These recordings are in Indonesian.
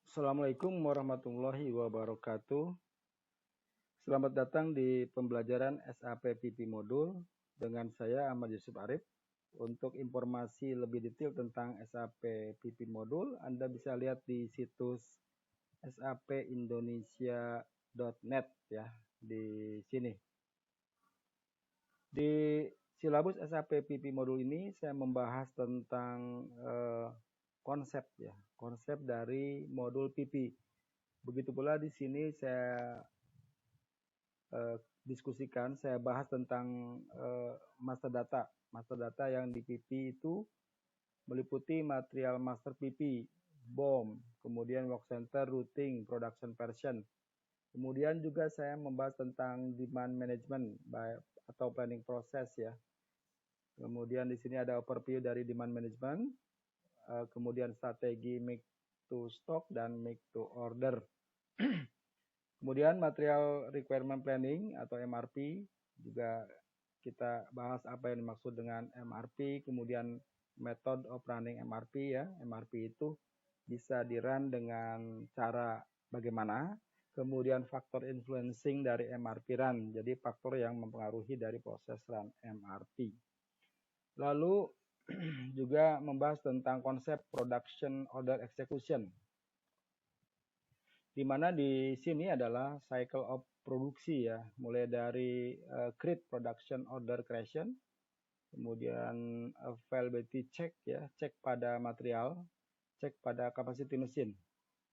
Assalamualaikum warahmatullahi wabarakatuh. Selamat datang di pembelajaran SAP PP Modul dengan saya Ahmad Yusuf Arif. Untuk informasi lebih detail tentang SAP PP Modul, Anda bisa lihat di situs sapindonesia.net ya, di sini. Di silabus SAP PP Modul ini saya membahas tentang konsep dari modul PP. Begitu pula di sini saya diskusikan, saya bahas tentang master data. Master data yang di PP itu meliputi material master PP, BOM, kemudian work center, routing, production version. Kemudian juga saya membahas tentang demand management atau planning process ya. Kemudian di sini ada overview dari demand management, kemudian strategi make to stock dan make to order. Kemudian material requirement planning atau MRP juga kita bahas apa yang dimaksud dengan MRP, kemudian method of running MRP ya. MRP itu bisa di-run dengan cara bagaimana, kemudian faktor influencing dari MRP run, jadi faktor yang mempengaruhi dari proses run MRP. Lalu juga membahas tentang konsep production order execution, di mana di sini adalah cycle of produksi ya, mulai dari create production order creation, kemudian availability check ya, cek pada material, cek pada capacity mesin,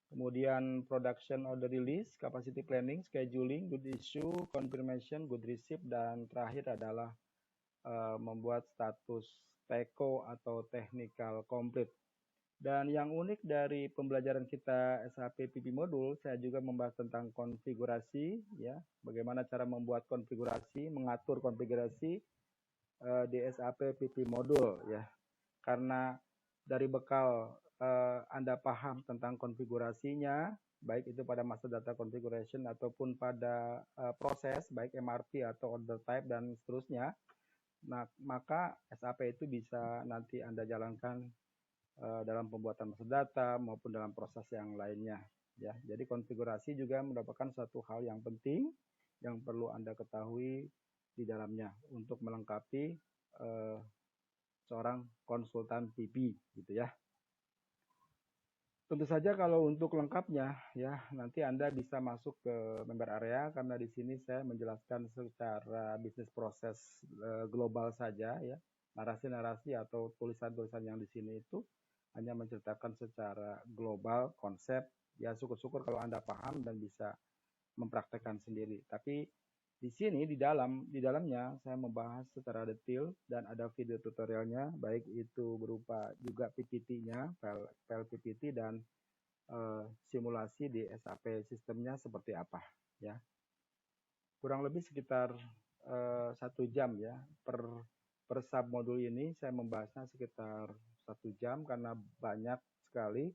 kemudian production order release, capacity planning, scheduling, good issue, confirmation, good receipt, dan terakhir adalah membuat status TECO atau technical complete. Dan yang unik dari pembelajaran kita SAP PP Modul, saya juga membahas tentang konfigurasi, ya, bagaimana cara membuat konfigurasi, mengatur konfigurasi di SAP PP Modul, ya. Karena dari bekal Anda paham tentang konfigurasinya, baik itu pada master data configuration ataupun pada proses, baik MRP atau order type dan seterusnya, nah, maka SAP itu bisa nanti Anda jalankan dalam pembuatan master data maupun dalam proses yang lainnya ya. Jadi konfigurasi juga merupakan suatu hal yang penting yang perlu Anda ketahui di dalamnya untuk melengkapi seorang konsultan PP gitu ya. Tentu saja kalau untuk lengkapnya ya nanti Anda bisa masuk ke member area, karena di sini saya menjelaskan secara bisnis proses global saja ya. Narasi-narasi atau tulisan-tulisan yang di sini itu hanya menceritakan secara global konsep. Ya syukur-syukur kalau Anda paham dan bisa mempraktekkan sendiri. Tapi di sini di dalamnya saya membahas secara detail dan ada video tutorialnya, baik itu berupa juga PPT-nya, file PPT dan simulasi di SAP sistemnya seperti apa ya. Kurang lebih sekitar 1 jam ya per sub modul ini. Saya membahasnya sekitar 1 jam karena banyak sekali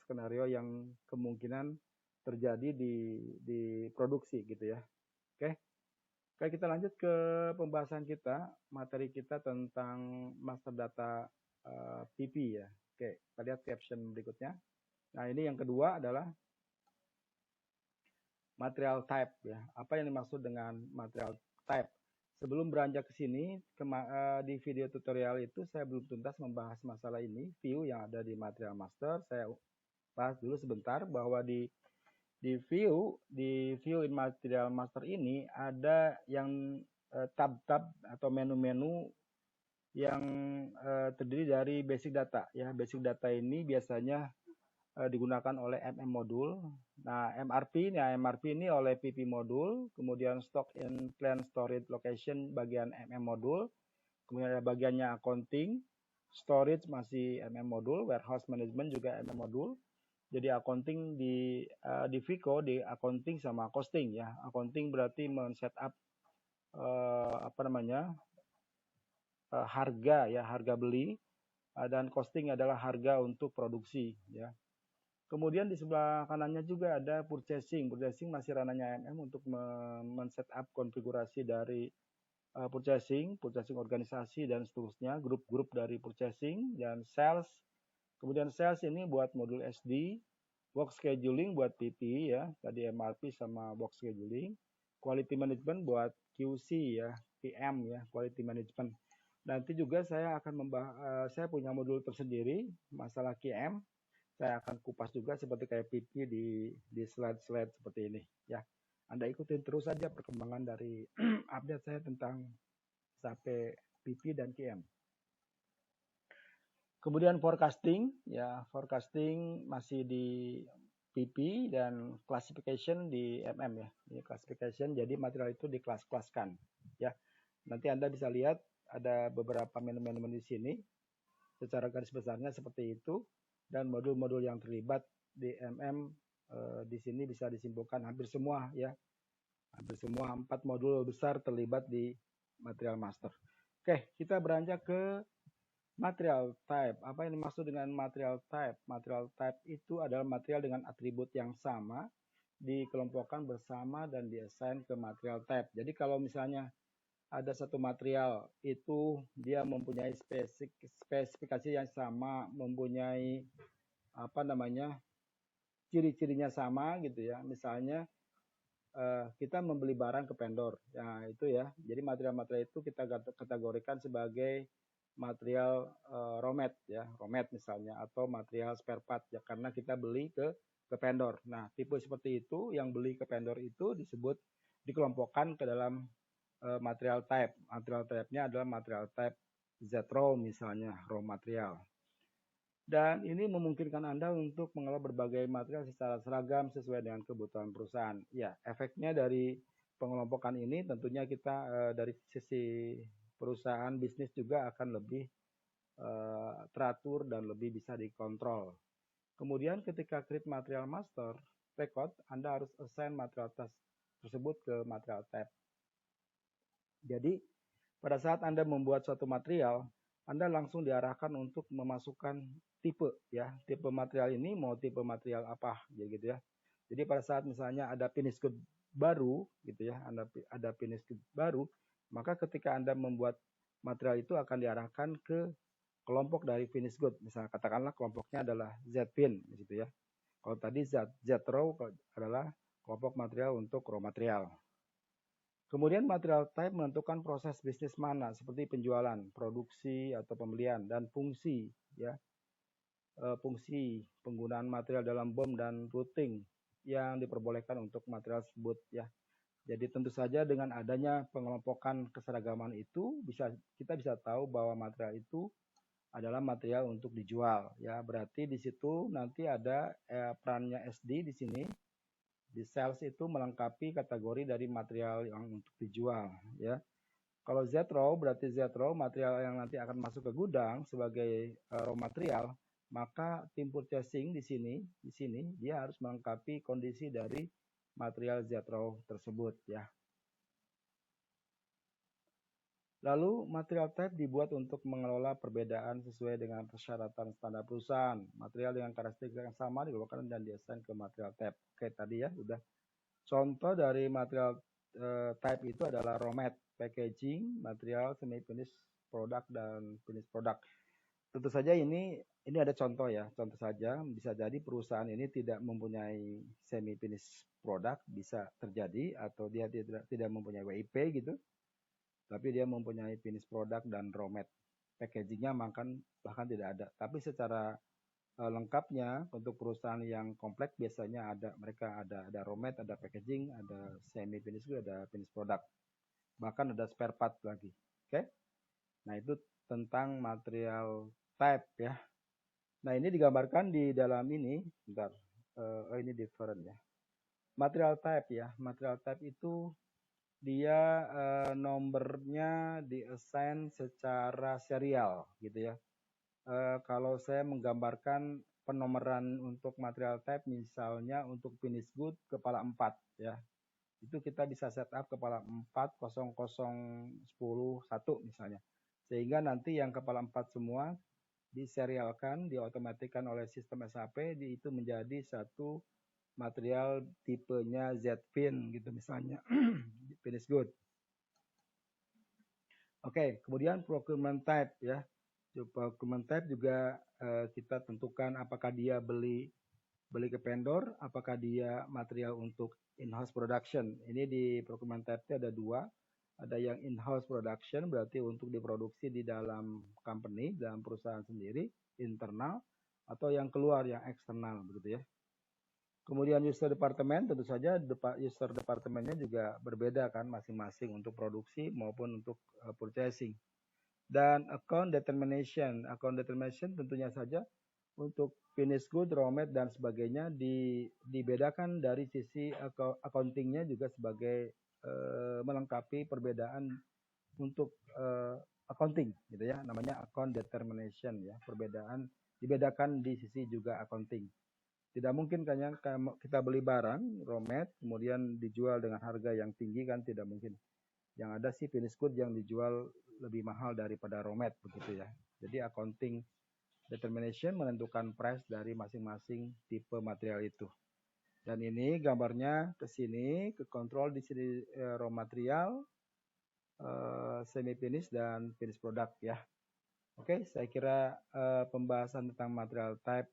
skenario yang kemungkinan terjadi di produksi gitu ya. Oke. Oke, kita lanjut ke pembahasan kita, materi kita tentang master data PP ya. Oke, kita lihat caption berikutnya. Nah, ini yang kedua adalah material type ya. Apa yang dimaksud dengan material type? Sebelum beranjak ke sini, di video tutorial itu saya belum tuntas membahas masalah ini, view yang ada di material master. Saya bahas dulu sebentar bahwa di view in material master ini ada yang tab-tab atau menu-menu yang terdiri dari basic data ya. Basic data ini biasanya digunakan oleh MM modul. Nah, MRP ini oleh PP modul, kemudian stock and plan storage location bagian MM modul, kemudian ada bagiannya accounting, storage masih MM modul, warehouse management juga MM modul. Jadi accounting di FICO di accounting sama costing ya. Accounting berarti men-setup harga ya, harga beli, dan costing adalah harga untuk produksi ya. Kemudian di sebelah kanannya juga ada purchasing. Purchasing masih ranahnya MM untuk men-setup konfigurasi dari purchasing organisasi dan seterusnya, grup-grup dari purchasing dan sales. Kemudian sales ini buat modul SD, Work scheduling buat PP ya, tadi MRP sama work scheduling. Quality management buat QC ya, PM ya, quality management. Nanti juga saya akan saya punya modul tersendiri masalah QM. Saya akan kupas juga seperti kayak PP di slide-slide seperti ini ya. Anda ikutin terus saja perkembangan dari update saya tentang sampai PP dan QM. Kemudian forecasting, ya forecasting masih di PP dan classification di MM ya. Ini classification, jadi material itu dikelas-kelaskan ya. Nanti Anda bisa lihat ada beberapa manajemen di sini. Secara garis besarnya seperti itu, dan modul-modul yang terlibat di MM di sini bisa disimpulkan hampir semua ya. Hampir semua 4 modul besar terlibat di material master. Oke, kita beranjak ke material type. Apa yang dimaksud dengan material type? Material type itu adalah material dengan atribut yang sama dikelompokkan bersama dan diassign ke material type. Jadi kalau misalnya ada satu material itu dia mempunyai spesifikasi yang sama, mempunyai apa namanya ciri-cirinya sama gitu ya. Misalnya kita membeli barang ke vendor, ya itu ya. Jadi material-material itu kita kategorikan sebagai material romet ya, romet misalnya, atau material spare part ya, karena kita beli ke vendor. Nah tipe seperti itu yang beli ke vendor itu disebut dikelompokkan ke dalam material type. Material type-nya adalah material type Z-raw misalnya, raw material. Dan ini memungkinkan Anda untuk mengelola berbagai material secara seragam sesuai dengan kebutuhan perusahaan. Ya, efeknya dari pengelompokan ini tentunya kita dari sisi perusahaan bisnis juga akan lebih teratur dan lebih bisa dikontrol. Kemudian ketika create material master record, Anda harus assign material tersebut ke material type. Jadi pada saat Anda membuat suatu material, Anda langsung diarahkan untuk memasukkan tipe ya. Tipe material ini mau tipe material apa gitu ya. Jadi pada saat misalnya ada finish good baru gitu ya, ada finish good baru, maka ketika Anda membuat material itu akan diarahkan ke kelompok dari finish good. Misalnya katakanlah kelompoknya adalah Z-fin gitu ya. Kalau tadi Z-raw adalah kelompok material untuk raw material. Kemudian material type menentukan proses bisnis mana seperti penjualan, produksi atau pembelian, dan fungsi ya. Fungsi penggunaan material dalam BOM dan routing yang diperbolehkan untuk material tersebut ya. Jadi tentu saja dengan adanya pengelompokan keseragaman itu kita bisa tahu bahwa material itu adalah material untuk dijual ya. Berarti di situ nanti ada perannya SD di sini. Di sales itu melengkapi kategori dari material yang untuk dijual ya. Kalau Z-raw berarti Z-raw material yang nanti akan masuk ke gudang sebagai raw material, maka tim purchasing di sini dia harus melengkapi kondisi dari material Z-raw tersebut ya. Lalu material type dibuat untuk mengelola perbedaan sesuai dengan persyaratan standar perusahaan. Material dengan karakteristik yang sama digolongkan dan diassign ke material type. Oke, tadi ya udah. Contoh dari material type itu adalah raw mat, packaging, material, semi finish product dan finish product. Tentu saja ini ada contoh ya, contoh saja bisa jadi perusahaan ini tidak mempunyai semi finish product, bisa terjadi, atau dia tidak mempunyai WIP gitu, tapi dia mempunyai finish product dan raw mat. Packagingnya bahkan tidak ada. Tapi secara lengkapnya untuk perusahaan yang kompleks biasanya mereka ada raw mat, ada packaging, ada semi finish good, ada finish product, bahkan ada spare part lagi. Oke, nah itu tentang material type ya. Nah ini digambarkan di dalam ini, bentar, ini different ya. Material type ya, material type itu dia nomornya diassign secara serial gitu ya. Kalau saya menggambarkan penomoran untuk material type misalnya untuk finish good kepala 4 ya. Itu kita bisa setup kepala 4 00 10 1 misalnya. Sehingga nanti yang kepala 4 semua diserialkan, diotomatiskan oleh sistem SAP, itu menjadi satu material tipenya Z-fin gitu misalnya. Finish good. Oke, kemudian procurement type ya. Procurement type juga kita tentukan apakah dia beli beli ke vendor, apakah dia material untuk in-house production. Ini di procurement type ada dua. Ada yang in-house production, berarti untuk diproduksi di dalam company, dalam perusahaan sendiri, internal, atau yang keluar, yang eksternal, begitu ya. Kemudian user department, tentu saja user departemennya juga berbeda kan, masing-masing untuk produksi maupun untuk purchasing. Dan account determination tentunya saja untuk finish good, raw mat, dan sebagainya dibedakan dari sisi accountingnya juga sebagai melengkapi perbedaan untuk accounting gitu ya, namanya account determination ya, dibedakan di sisi juga accounting. Tidak mungkin kan kita beli barang raw mat kemudian dijual dengan harga yang tinggi kan, tidak mungkin. Yang ada sih finish good yang dijual lebih mahal daripada raw mat begitu ya. Jadi accounting determination menentukan price dari masing-masing tipe material itu. Dan ini gambarnya ke sini, ke kontrol di sini raw material, semi finish dan finish product ya. Oke, saya kira pembahasan tentang material type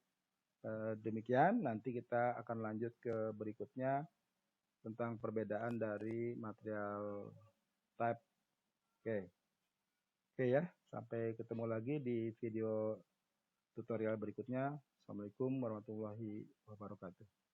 demikian. Nanti kita akan lanjut ke berikutnya tentang perbedaan dari material type. Oke ya, sampai ketemu lagi di video tutorial berikutnya. Assalamualaikum warahmatullahi wabarakatuh.